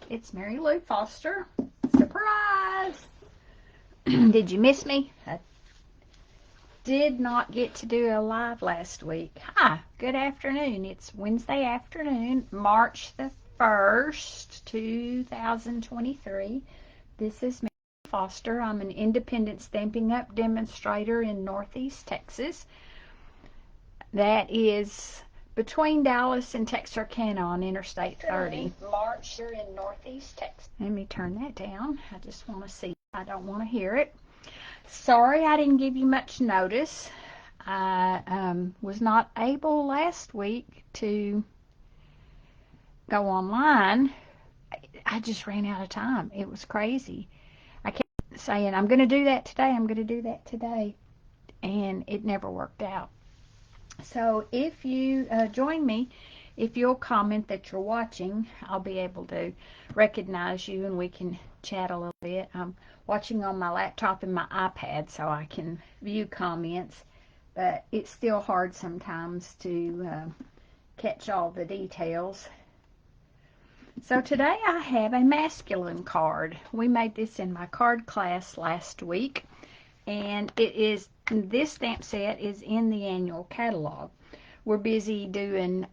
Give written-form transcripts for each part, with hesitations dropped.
It's Mary Lou Foster. Surprise! Did you miss me? I did not get to do a live last week. Hi, good afternoon. It's Wednesday afternoon, March the 1st, 2023. This is Mary Lou Foster. I'm an independent Stampin' Up! Demonstrator in Northeast Texas. That is between Dallas and Texarkana on Interstate 30. March, you're in Northeast Texas. Let me turn that down. I just want to see. I don't want to hear it. Sorry I didn't give you much notice. I was not able last week to go online. I just ran out of time. It was crazy. I kept saying, I'm going to do that today. I'm going to do that today. And it never worked out. So if you join me, if you'll comment that you're watching, I'll be able to recognize you and we can chat a little bit. I'm watching on my laptop and my iPad so I can view comments, but it's still hard sometimes to catch all the details. So today I have a masculine card. We made this in my card class last week, and this stamp set is in the annual catalog. We're busy doing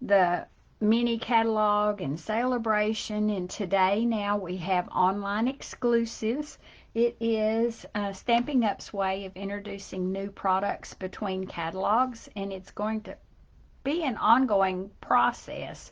the mini catalog and celebration, and today now we have online exclusives. It is Stampin' Up's way of introducing new products between catalogs, and it's going to be an ongoing process.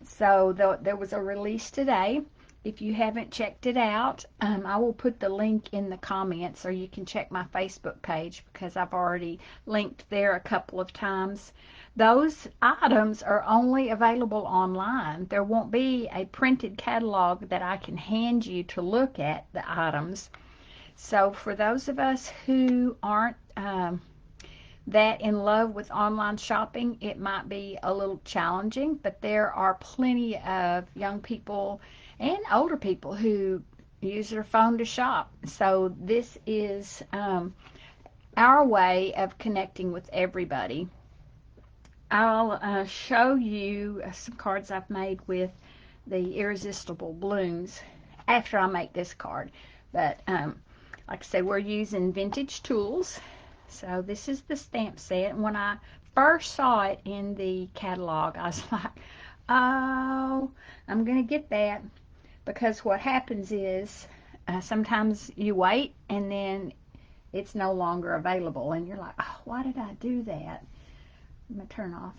So there was a release today. If you haven't checked it out, I will put the link in the comments, or you can check my Facebook page because I've already linked there a couple of times. Those items are only available online. There won't be a printed catalog that I can hand you to look at the items. So for those of us who aren't that in love with online shopping, it might be a little challenging, but there are plenty of young people and older people who use their phone to shop. So this is our way of connecting with everybody. I'll show you some cards I've made with the Irresistible Blooms after I make this card. But like I said, we're using vintage tools. So this is the stamp set. And when I first saw it in the catalog, I was like, oh, I'm going to get that. Because what happens is sometimes you wait and then it's no longer available. And you're like, oh, why did I do that? I'm going to turn off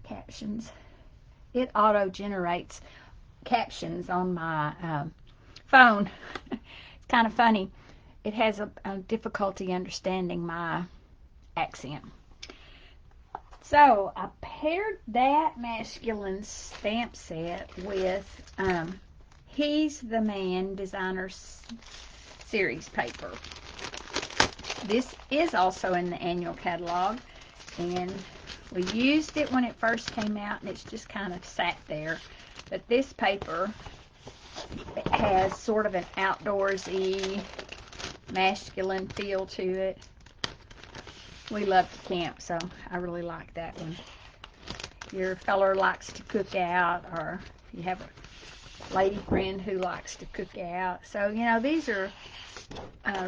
captions. It auto-generates captions on my phone. It's kind of funny. It has a difficulty understanding my accent. So I paired that masculine stamp set with He's the Man Designer's series paper. This is also in the annual catalog, and we used it when it first came out, and it's just kind of sat there. But this paper has sort of an outdoorsy, masculine feel to it. We love to camp, so I really like that one. Your feller likes to cook out, or you have a lady friend who likes to cook out. So, you know, these are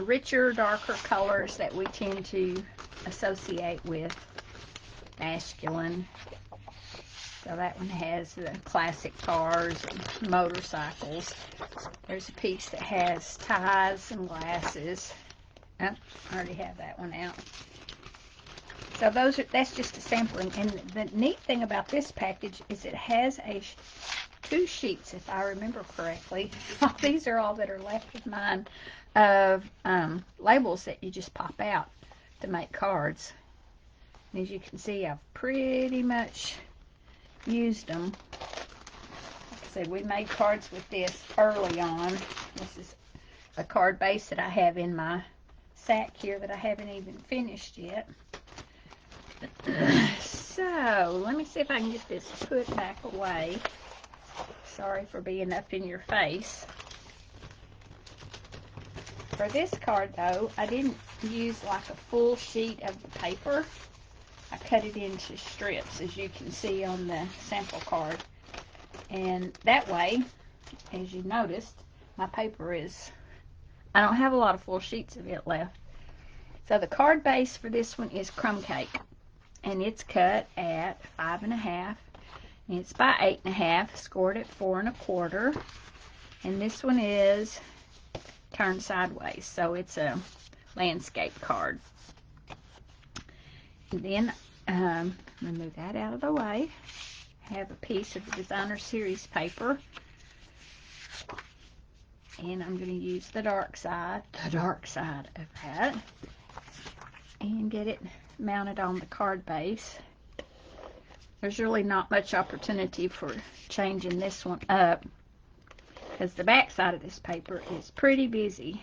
richer, darker colors that we tend to associate with masculine. So that one has the classic cars and motorcycles. There's a piece that has ties and glasses. Oh, I already have that one out. So that's just a sampling. And the neat thing about this package is it has two sheets, if I remember correctly. These are all that are left of mine, of labels that you just pop out to make cards. And as you can see, I've pretty much used them. Like I said, we made cards with this early on. This is a card base that I have in my sack here that I haven't even finished yet. So let me see if I can get this put back away. Sorry for being up in your face. For this card though, I didn't use like a full sheet of the paper. I cut it into strips, as you can see on the sample card. And that way, as you noticed, my paper is, I don't have a lot of full sheets of it left. So the card base for this one is crumb cake. And it's cut at 5.5. And it's by 8.5, scored at 4 1/4. And this one is turned sideways, so it's a landscape card. And then remove that out of the way. Have a piece of the designer series paper, and I'm going to use the dark side of that, and get it mounted on the card base. There's really not much opportunity for changing this one up because the back side of this paper is pretty busy.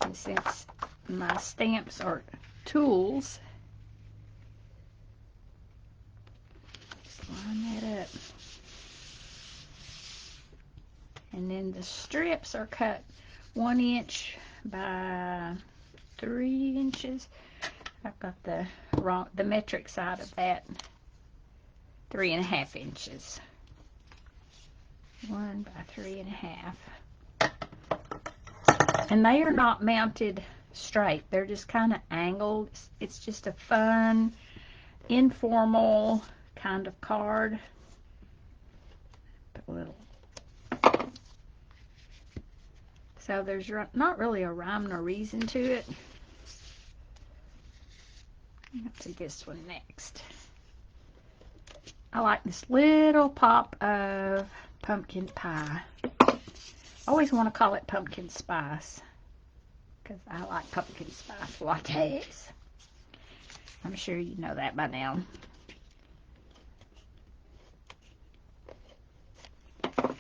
And since my stamps are tools, just line that up. And then the strips are cut 1 inch by 3 inches. I've got the metric side of that, 3.5 inches. 1 by 3.5. And they are not mounted straight. They're just kind of angled. It's just a fun, informal kind of card. Put a little. So there's not really a rhyme nor reason to it. Let's do this one next. I like this little pop of pumpkin pie. I always want to call it pumpkin spice because I like pumpkin spice lattes. I'm sure you know that by now.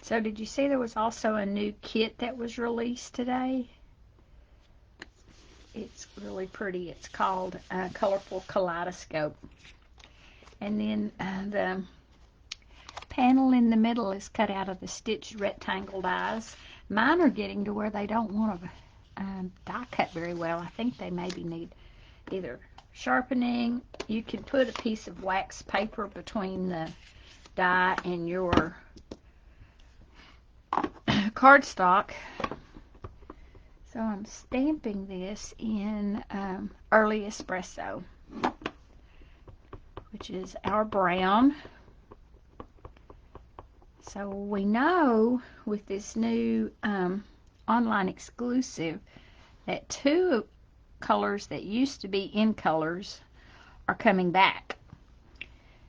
So did you see there was also a new kit that was released today? It's really pretty. It's called Colorful Kaleidoscope. And then the panel in the middle is cut out of the stitched rectangle dies. Mine are getting to where they don't want to die cut very well. I think they maybe need either sharpening. You can put a piece of wax paper between the die and your cardstock. So I'm stamping this in Early Espresso, which is our brown. So we know with this new online exclusive that 2 colors that used to be in colors are coming back.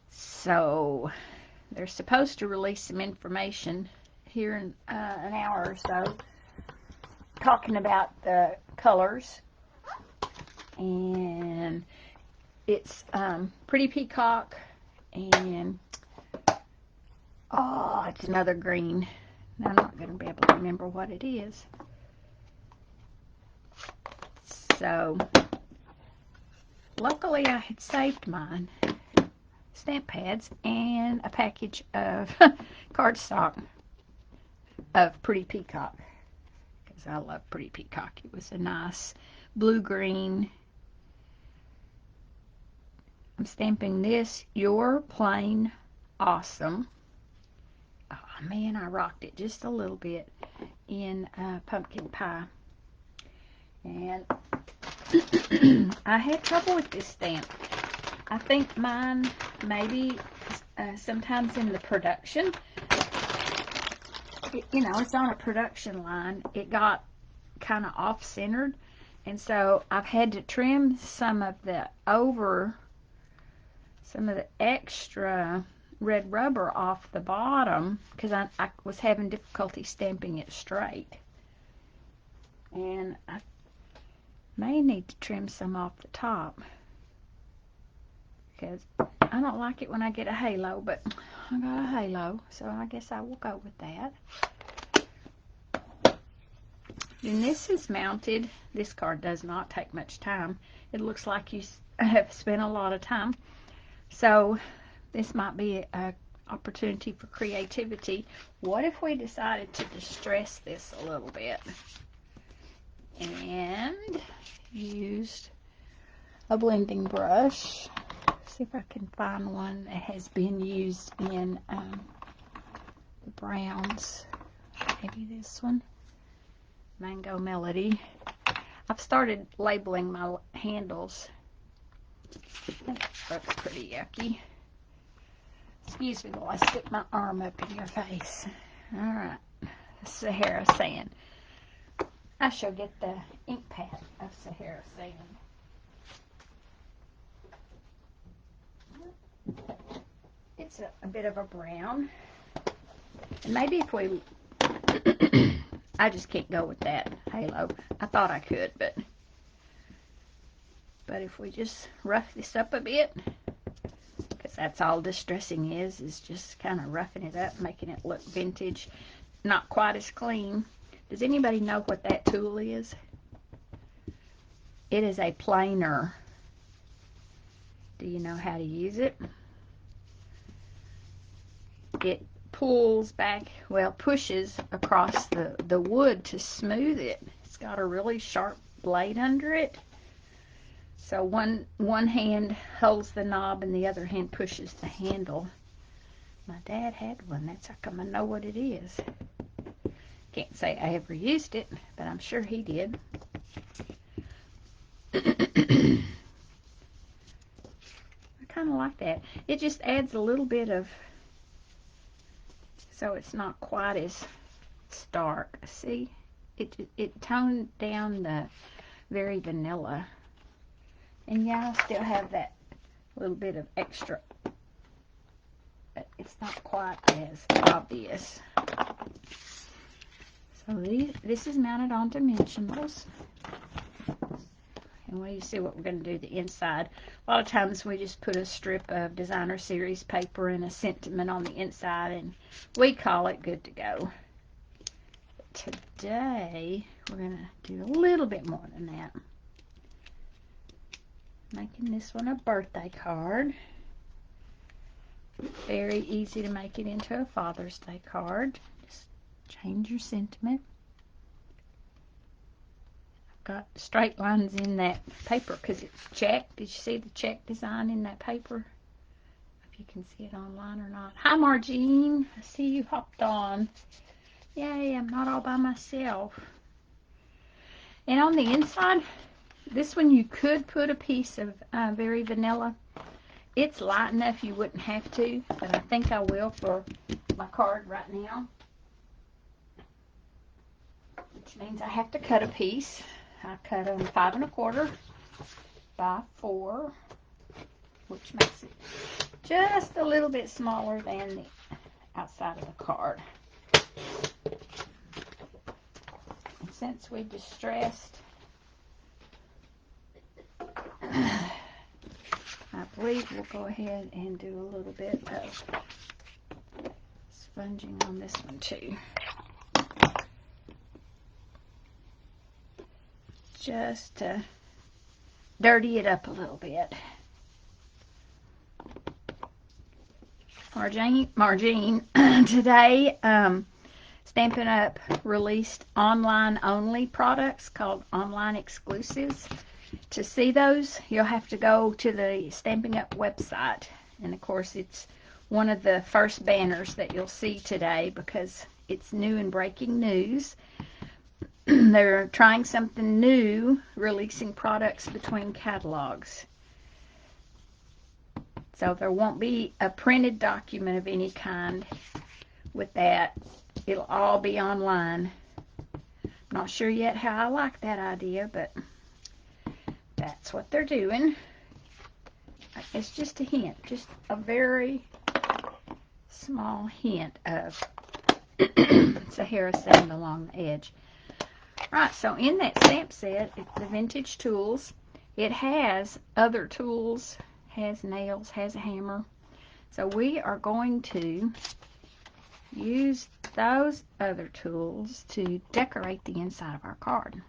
So they're supposed to release some information here in an hour or so, talking about the colors. And it's Pretty Peacock and it's another green. I'm not going to be able to remember what it is. So luckily I had saved mine stamp pads and a package of cardstock of Pretty Peacock. I love Pretty Peacock. It was a nice blue-green. I'm stamping this Your Plain Awesome. Oh man, I rocked it just a little bit in pumpkin pie. And I had trouble with this stamp. I think mine maybe sometimes in the production, you know, it's on a production line, it got kind of off-centered, and so I've had to trim some of the extra red rubber off the bottom because I was having difficulty stamping it straight. And I may need to trim some off the top because I don't like it when I get a halo, but I got a halo, so I guess I will go with that. Then this is mounted. This card does not take much time. It looks like you have spent a lot of time. So this might be an opportunity for creativity. What if we decided to distress this a little bit and used a blending brush? see if I can find one that has been used in the browns. Maybe this one. Mango Melody. I've started labeling my handles. That looks pretty yucky. Excuse me while I stick my arm up in your face. Alright. Sahara Sand. I shall get the ink pad of Sahara Sand. It's a bit of a brown. And maybe if we... I just can't go with that halo. I thought I could, but if we just rough this up a bit, because that's all distressing is just kind of roughing it up, making it look vintage, not quite as clean. Does anybody know what that tool is? It is a planer. Do you know how to use it? It pulls back, well, pushes across the wood to smooth it. It's got a really sharp blade under it. So one hand holds the knob and the other hand pushes the handle. My dad had one. That's how come I know what it is. Can't say I ever used it, but I'm sure he did. I kind of like that. It just adds a little bit of, so it's not quite as stark. See, it toned down the very vanilla. And yeah, I still have that little bit of extra, but it's not quite as obvious. So this is mounted on dimensionals. And when you see what we're going to do the inside, a lot of times we just put a strip of designer series paper and a sentiment on the inside, and we call it good to go. But today we're going to do a little bit more than that. Making this one a birthday card. Very easy to make it into a Father's Day card. Just change your sentiment. I've got straight lines in that paper because it's checked. Did you see the check design in that paper? If you can see it online or not. Hi, Margene. I see you hopped on. Yay, I'm not all by myself. And on the inside, this one you could put a piece of very vanilla. It's light enough you wouldn't have to, but I think I will for my card right now. Which means I have to cut a piece. I cut them 5 1/4 by 4, which makes it just a little bit smaller than the outside of the card. And since we distressed, I believe we'll go ahead and do a little bit of sponging on this one too. Just to dirty it up a little bit. Margene, today Stampin' Up! Released online only products called online exclusives. To see those, you'll have to go to the Stampin' Up! Website. And of course, it's one of the first banners that you'll see today because it's new and breaking news. They're trying something new, releasing products between catalogs. So there won't be a printed document of any kind with that. It'll all be online. Not sure yet how I like that idea, but that's what they're doing. It's just a hint, just a very small hint of Sahara Sand along the edge. Right, so in that stamp set, the vintage tools, it has other tools, has nails, has a hammer. So we are going to use those other tools to decorate the inside of our card.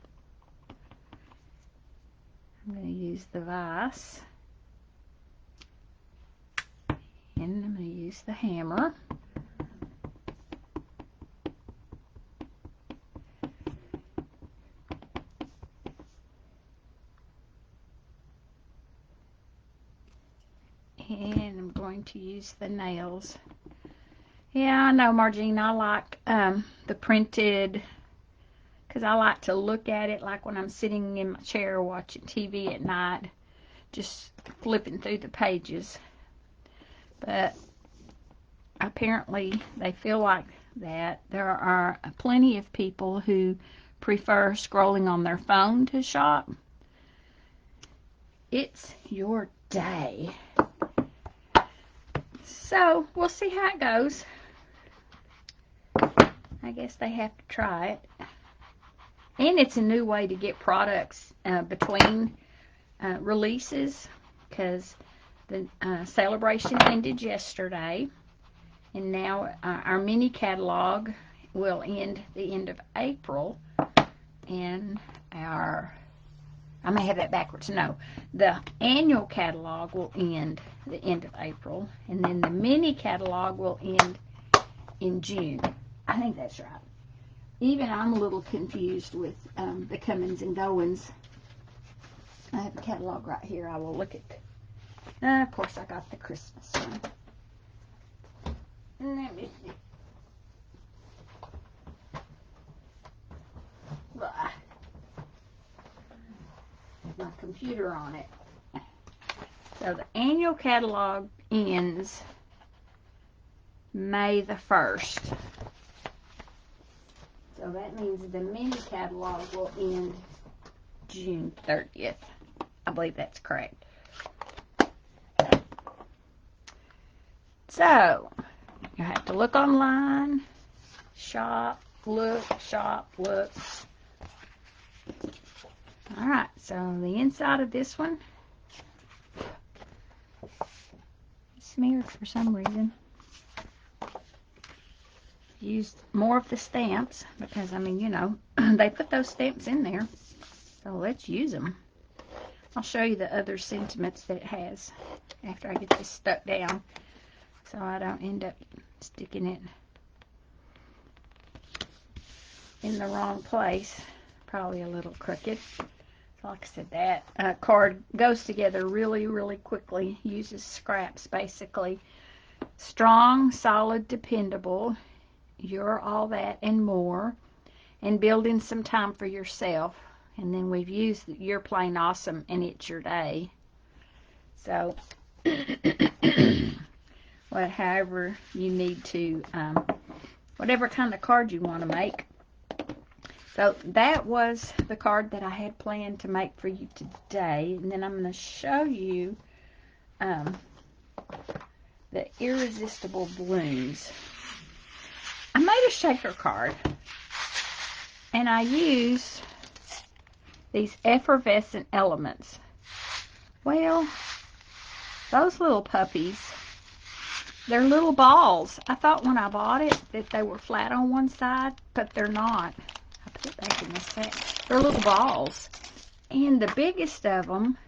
I'm going to use the vise, and I'm going to use the hammer. to use the nails. Yeah, I know, Margene, I like the printed, because I like to look at it like when I'm sitting in my chair watching TV at night, just flipping through the pages. But apparently they feel like that. There are plenty of people who prefer scrolling on their phone to shop. It's your day. So we'll see how it goes. I guess they have to try it. And it's a new way to get products between releases, because the celebration ended yesterday, and now our mini catalog will end the end of April, and I may have that backwards. No, the annual catalog will end the end of April, and then the mini catalog will end in June. I think that's right. Even I'm a little confused with the comings and goings. I have a catalog right here. I will look at. Of course, I got the Christmas one. Let me see. Blah. My computer on it. So the annual catalog ends May the 1st. So that means the mini catalog will end June 30th. I believe that's correct. So you have to look online, shop, look, shop, look. Alright, so the inside of this one is smeared for some reason. Used more of the stamps because, I mean, you know, they put those stamps in there. So let's use them. I'll show you the other sentiments that it has after I get this stuck down, so I don't end up sticking it in the wrong place. Probably a little crooked. So like I said, that card goes together really, really quickly. Uses scraps, basically. Strong, solid, dependable. You're all that and more. And build in some time for yourself. And then we've used You're Plain Awesome and It's Your Day. So, however you need to, whatever kind of card you want to make. So that was the card that I had planned to make for you today. And then I'm going to show you the Irresistible Blooms. I made a shaker card. And I used these effervescent elements. Well, those little puppies, they're little balls. I thought when I bought it that they were flat on one side, but they're not. I put it back in the set. They're little balls. And the biggest of them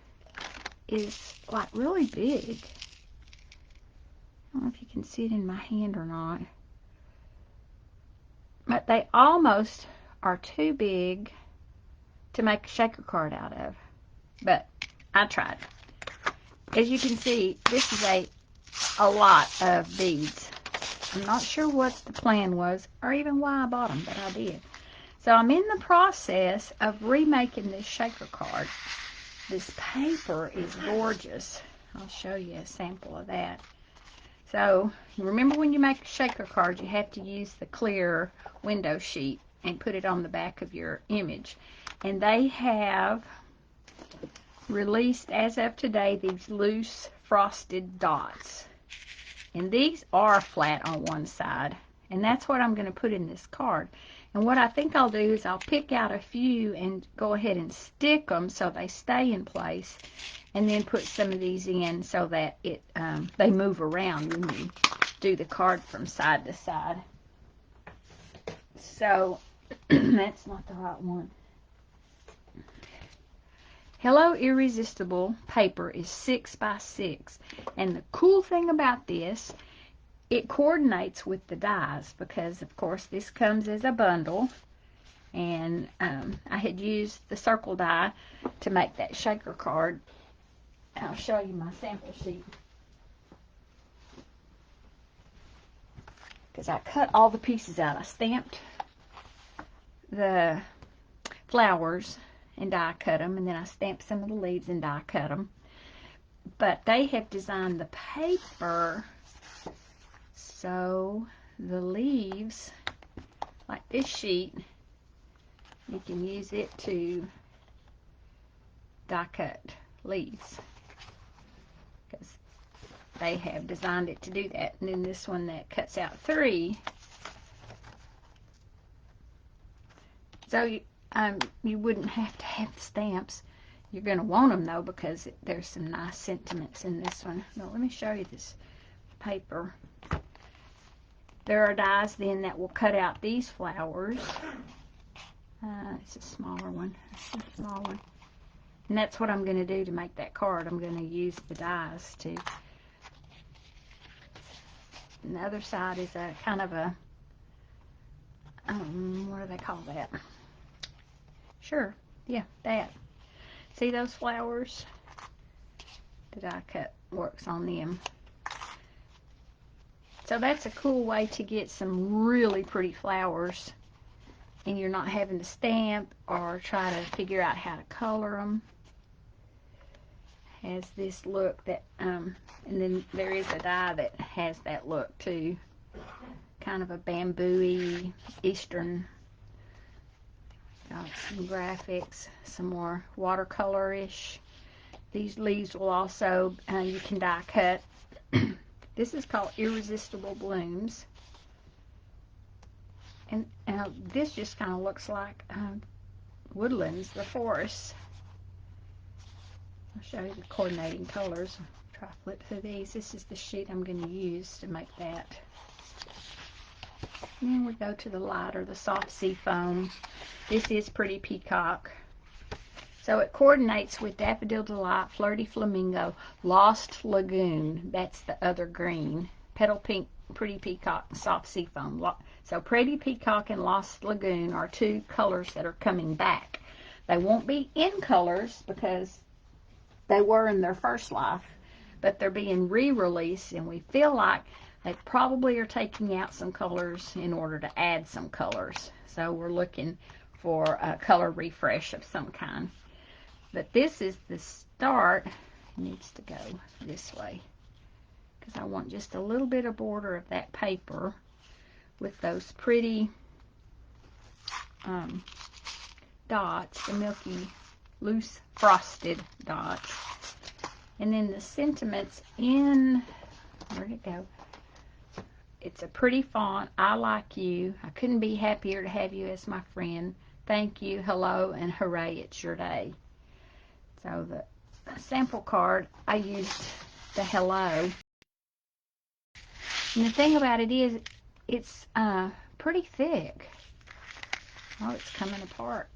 is like really big. I don't know if you can see it in my hand or not. But they almost are too big to make a shaker card out of. But I tried. As you can see, this is a lot of beads. I'm not sure what the plan was or even why I bought them, but I did. So I'm in the process of remaking this shaker card. This paper is gorgeous. I'll show you a sample of that. So remember, when you make a shaker card, you have to use the clear window sheet and put it on the back of your image. And they have released, as of today, these loose frosted dots. And these are flat on one side. And that's what I'm going to put in this card. And what I think I'll do is I'll pick out a few and go ahead and stick them so they stay in place. And then put some of these in so that they move around when you do the card from side to side. So, that's not the right one. Hello Irresistible paper is 6 by 6. And the cool thing about this, it coordinates with the dies, because of course this comes as a bundle. And I had used the circle die to make that shaker card. I'll show you my sample sheet. because I cut all the pieces out. I stamped the flowers and die cut them, and then I stamped some of the leaves and die cut them. But they have designed the paper so the leaves, like this sheet, you can use it to die cut leaves, because they have designed it to do that. And then this one that cuts out 3, so you wouldn't have to have the stamps. You're going to want them though, because there's some nice sentiments in this one. Now let me show you this paper. There are dies then that will cut out these flowers. It's a smaller one. It's a small one. And that's what I'm going to do to make that card. I'm going to use the dies to. And the other side is a kind of a, what do they call that? Sure, yeah, that. See those flowers? The die cut works on them. So that's a cool way to get some really pretty flowers, and you're not having to stamp or try to figure out how to color them. Has this look that, and then there is a die that has that look too. Kind of a bamboo-y, Eastern. Got some graphics, some more watercolor-ish. These leaves will also, you can die cut. This is called Irresistible Blooms. And this just kind of looks like woodlands, the forest. I'll show you the coordinating colors. Try to flip through these. This is the sheet I'm going to use to make that. And then we go to the lighter, the soft sea foam. This is Pretty Peacock. So it coordinates with Daffodil Delight, Flirty Flamingo, Lost Lagoon. That's the other green. Petal Pink, Pretty Peacock, Soft Sea Foam. So Pretty Peacock and Lost Lagoon are 2 colors that are coming back. They won't be in colors because they were in their first life, but they're being re-released, and we feel like they probably are taking out some colors in order to add some colors. So we're looking for a color refresh of some kind. But this is the start. It needs to go this way, because I want just a little bit of border of that paper with those pretty dots, the milky, loose, frosted dots. And then the sentiments in, where'd it go? It's a pretty font. I like you. I couldn't be happier to have you as my friend. Thank you, hello, and hooray, it's your day. So the sample card, I used the hello. And the thing about it is, it's pretty thick. Oh, it's coming apart.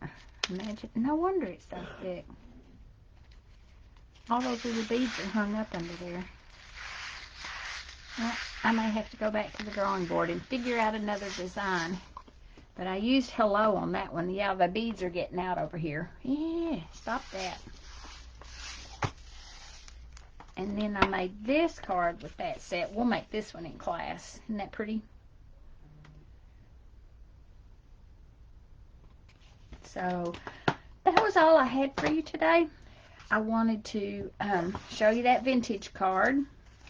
Imagine. No wonder it's so thick. All those little beads are hung up under there. Well, I may have to go back to the drawing board and figure out another design. But I used hello on that one. Yeah, the beads are getting out over here. Yeah, stop that. And then I made this card with that set. We'll make this one in class. Isn't that pretty? So that was all I had for you today. I wanted to show you that vintage card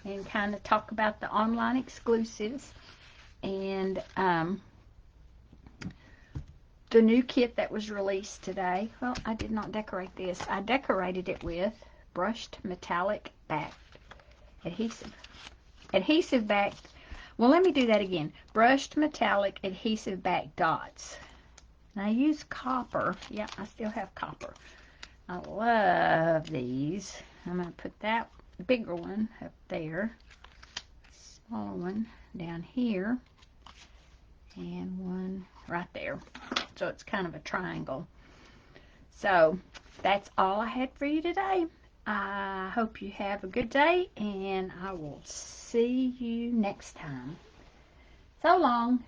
and kind of talk about the online exclusives and the new kit that was released today. Well, I did not decorate this. I decorated it with brushed metallic back adhesive. Adhesive back. Well, let me do that again. Brushed metallic adhesive back dots. And I use copper. Yeah, I still have copper. I love these. I'm going to put that bigger one up there. Smaller one down here. And one right there. So it's kind of a triangle. So that's all I had for you today. I hope you have a good day, and I will see you next time. So long.